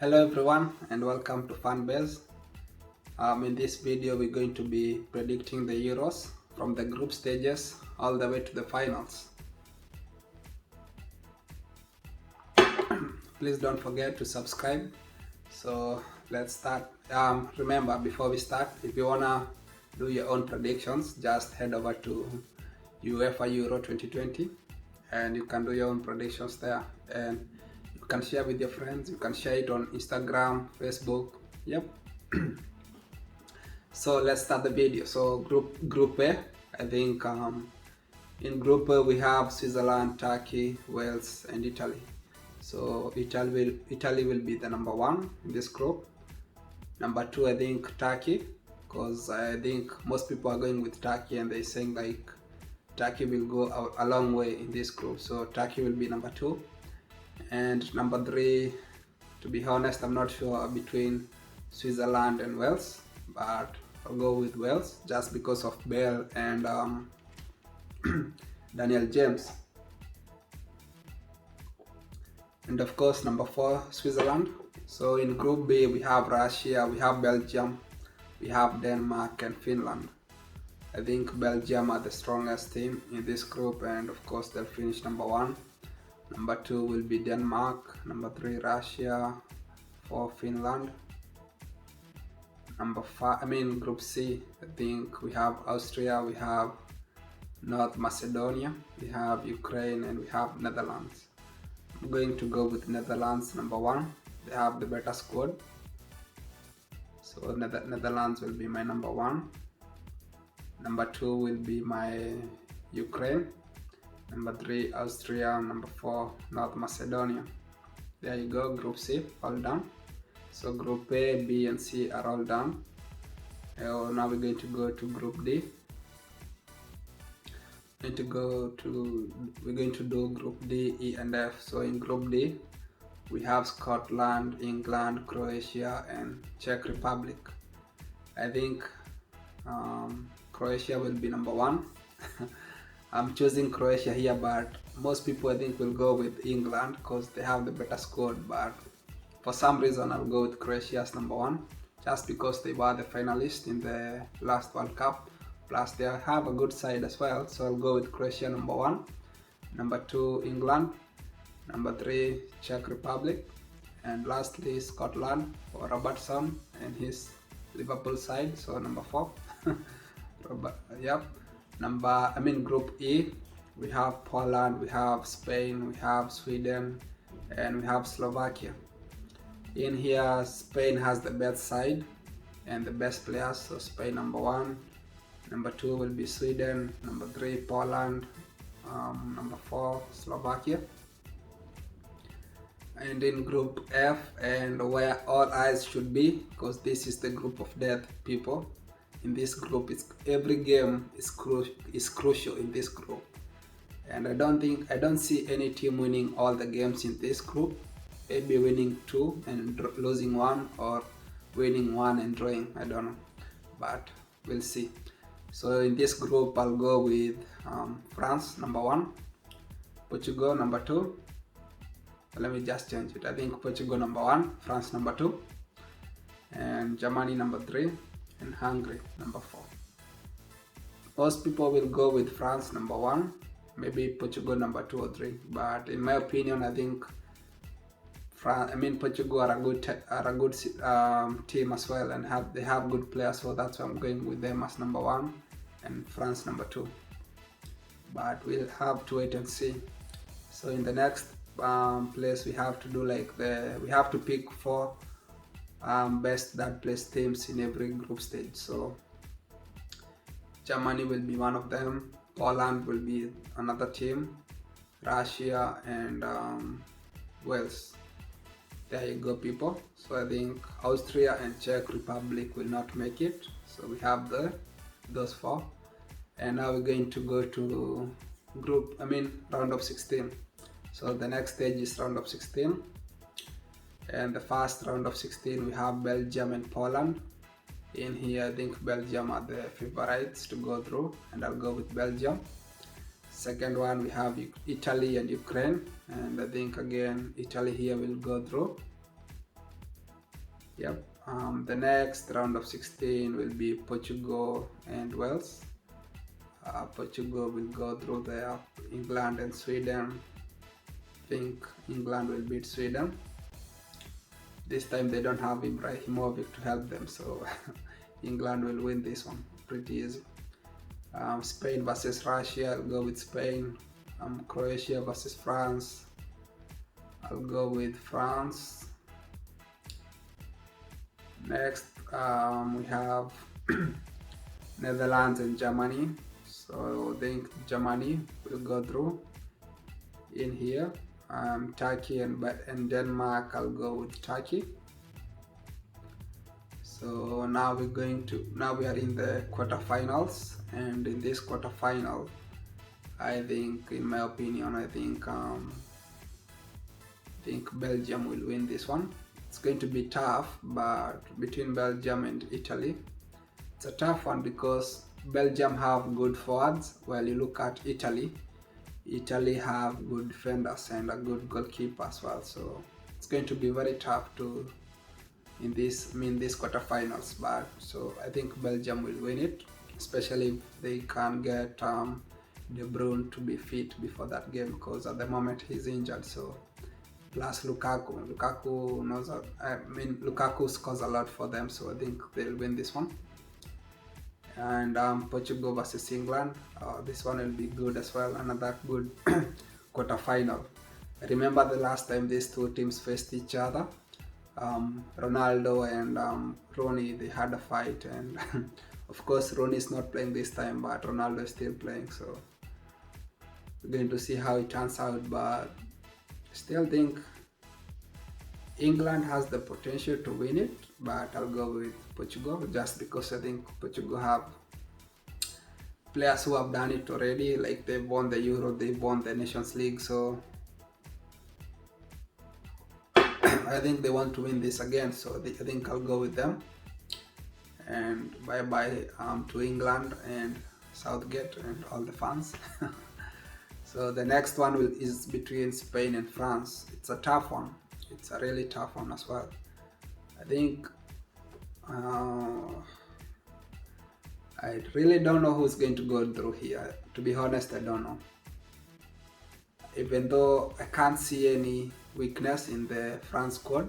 Hello everyone and welcome to Fanbase. In this video we're going to be predicting the Euros from the group stages all the way to the finals. Please don't forget to subscribe. So let's start. Remember, before we start, if you wanna do your own predictions, just head over to UEFA Euro 2020 and you can do your own predictions there, and you can share with your friends. You can share it on Instagram, Facebook. Yep. So let's start the video. So group A, I think in group A we have Switzerland, Turkey, Wales and Italy. So Italy will be the number one in this group. Number two, I think Turkey, because I think most people are going with Turkey and they're saying like Turkey will go a long way in this group. So Turkey will be number two. And number three, to be honest, I'm not sure between Switzerland and Wales, but I'll go with Wales just because of Bale and Daniel James. And of course, number four, Switzerland. So in Group B, we have Russia, we have Belgium, we have Denmark and Finland. I think Belgium are the strongest team in this group, and of course they'll finish number one. Number two will be Denmark. Number three, Russia. Four, Finland. Number five, Group C, I think we have Austria, we have North Macedonia, we have Ukraine, and we have Netherlands. I'm going to go with Netherlands number one. They have the better squad. So Netherlands will be my number one. Number two will be my Ukraine. Number three, Austria. Number four, North Macedonia. There you go, Group C, all done. So Group A, B and C are all done. Now we're going to go to Group D. We're going to do Group D, E and F. So in Group D, we have Scotland, England, Croatia and Czech Republic. I think Croatia will be number one. I'm choosing Croatia here, but most people I think will go with England because they have the better squad, but for some reason I'll go with Croatia as number one, just because they were the finalists in the last World Cup, plus they have a good side as well, so I'll go with Croatia number one. Number two, England. Number three, Czech Republic. And lastly, Scotland for Robertson and his Liverpool side, so number four. Yep. Group E, we have Poland, we have Spain, we have Sweden, and we have Slovakia. In here, Spain has the best side and the best players, so Spain number one. Number two will be Sweden. Number three, Poland. Number four, Slovakia. And in Group F, and where all eyes should be, because this is the group of death, people. In this group, every game is crucial in this group, and I don't see any team winning all the games in this group. Maybe winning two and losing one, or winning one and drawing, I don't know, but we'll see. So in this group I'll go with France number one, Portugal number two. Let me just change it. I think Portugal number one, France number two, and Germany number three, and Hungary number four. Most people will go with France number one, maybe Portugal number two or three, but in my opinion I think Portugal are a good team as well, and they have good players, so that's why I'm going with them as number one, and France number two. But we'll have to wait and see. So in the next place we have to do we have to pick four best third place teams in every group stage. So Germany will be one of them, Poland will be another team, Russia and Wales. There you go, people. So I think Austria and Czech Republic will not make it. So we have those four. And now we're going to go to round of 16. So the next stage is round of 16. And the first round of 16 we have Belgium and Poland. In here I think Belgium are the favorites to go through, and I'll go with Belgium. Second one we have Italy and Ukraine, and I think again Italy here will go through. Yep. The next round of 16 will be Portugal and Wales. Portugal will go through there. England and Sweden. I think England will beat Sweden. This time they don't have Ibrahimovic to help them, so England will win this one pretty easy. Spain versus Russia, I'll go with Spain. Croatia versus France, I'll go with France. Next, we have Netherlands and Germany. So I think Germany will go through in here. Turkey and Denmark, I'll go with Turkey. So now we are in the quarterfinals, and in this quarterfinal, I think, in my opinion, I think Belgium will win this one. It's going to be tough, but between Belgium and Italy, it's a tough one because Belgium have good forwards, while you look at Italy have good defenders and a good goalkeeper as well. So it's going to be very tough to in this quarterfinals. But so I think Belgium will win it, especially if they can get De Bruyne to be fit before that game, because at the moment he's injured. So plus Lukaku knows. Lukaku scores a lot for them, so I think they'll win this one. And Portugal versus England, this one will be good as well. Another good quarterfinal. I remember the last time these two teams faced each other. Ronaldo and Rooney, they had a fight, and of course Rooney is not playing this time, but Ronaldo is still playing. So we're going to see how it turns out, but still think England has the potential to win it, but I'll go with Portugal just because I think Portugal have players who have done it already. Like, they've won the Euro, they've won the Nations League, so I think they want to win this again. So I think I'll go with them. And bye bye to England and Southgate and all the fans. So the next one is between Spain and France. It's a tough one. It's a really tough one as well. I think I really don't know who's going to go through here. To be honest, I don't know. Even though I can't see any weakness in the France squad,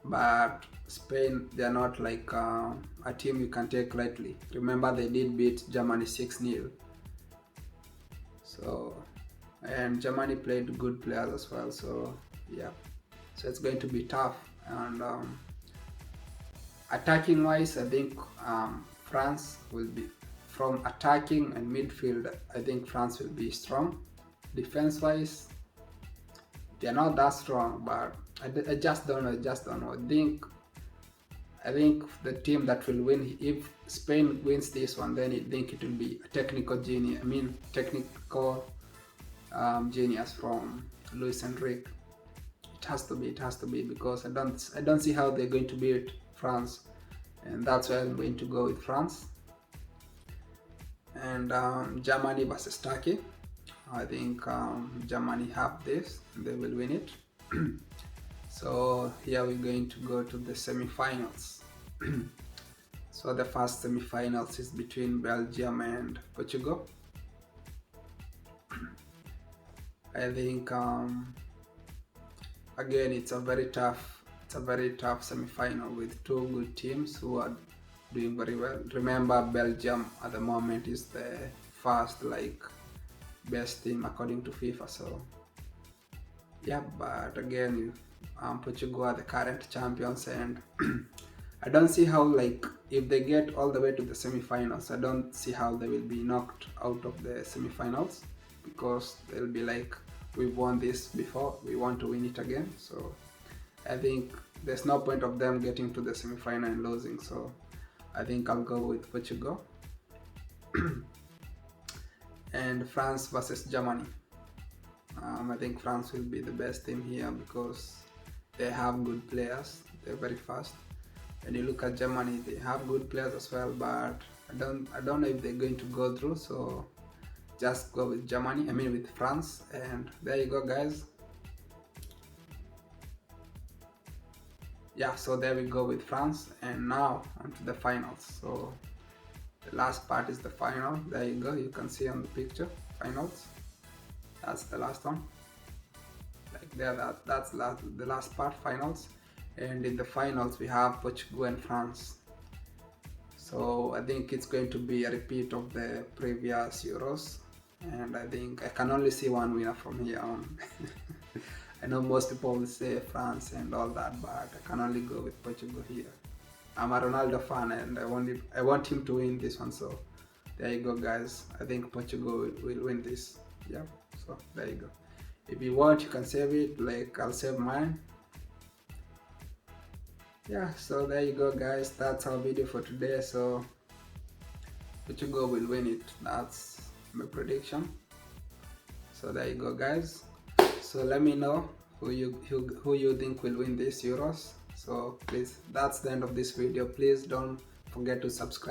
but Spain, they are not like a team you can take lightly. Remember, they did beat Germany 6-0. So, and Germany played good players as well. So yeah, so it's going to be tough. And attacking wise, I think France will be, from attacking and midfield, I think France will be strong. Defense wise, they're not that strong, but I just don't know. I think the team that will win, if Spain wins this one, then I think it will be a technical genius. Genius from Luis Enrique. It has to be because I don't see how they're going to beat France, and that's why I'm going to go with France. And Germany versus Turkey, I think Germany have this and they will win it. So here we're going to go to the semi-finals. So the first semi-finals is between Belgium and Portugal. I think again it's a very tough semi-final with two good teams who are doing very well. Remember, Belgium at the moment is the first best team according to FIFA. So yeah, but again, Portugal are the current champions, and I don't see how, if they get all the way to the semi-finals, I don't see how they will be knocked out of the semi-finals, because they'll be like, we've won this before, we want to win it again. So I think there's no point of them getting to the semi-final and losing. So I think I'll go with Portugal. And France versus Germany. I think France will be the best team here because they have good players. They're very fast. And you look at Germany, they have good players as well, but I don't know if they're going to go through. So just go with with France. And there you go, guys. yeah, so there we go with France, and now onto the finals. So the last part is the final. There you go, you can see on the picture, finals. That's the last one. Like there, that's the last part, finals. And in the finals we have Portugal and France. So I think it's going to be a repeat of the previous Euros, and I think I can only see one winner from here on. I know most people will say France and all that, but I can only go with Portugal here. I'm a Ronaldo fan, and I want him to win this one. So there you go, guys. I think Portugal will win this. Yeah. So there you go. If you want, you can save it. Like I'll save mine. Yeah. So there you go, guys. That's our video for today. So Portugal will win it. That's my prediction. So there you go, guys. So let me know who you think will win this Euros. So please, that's the end of this video. Please don't forget to subscribe.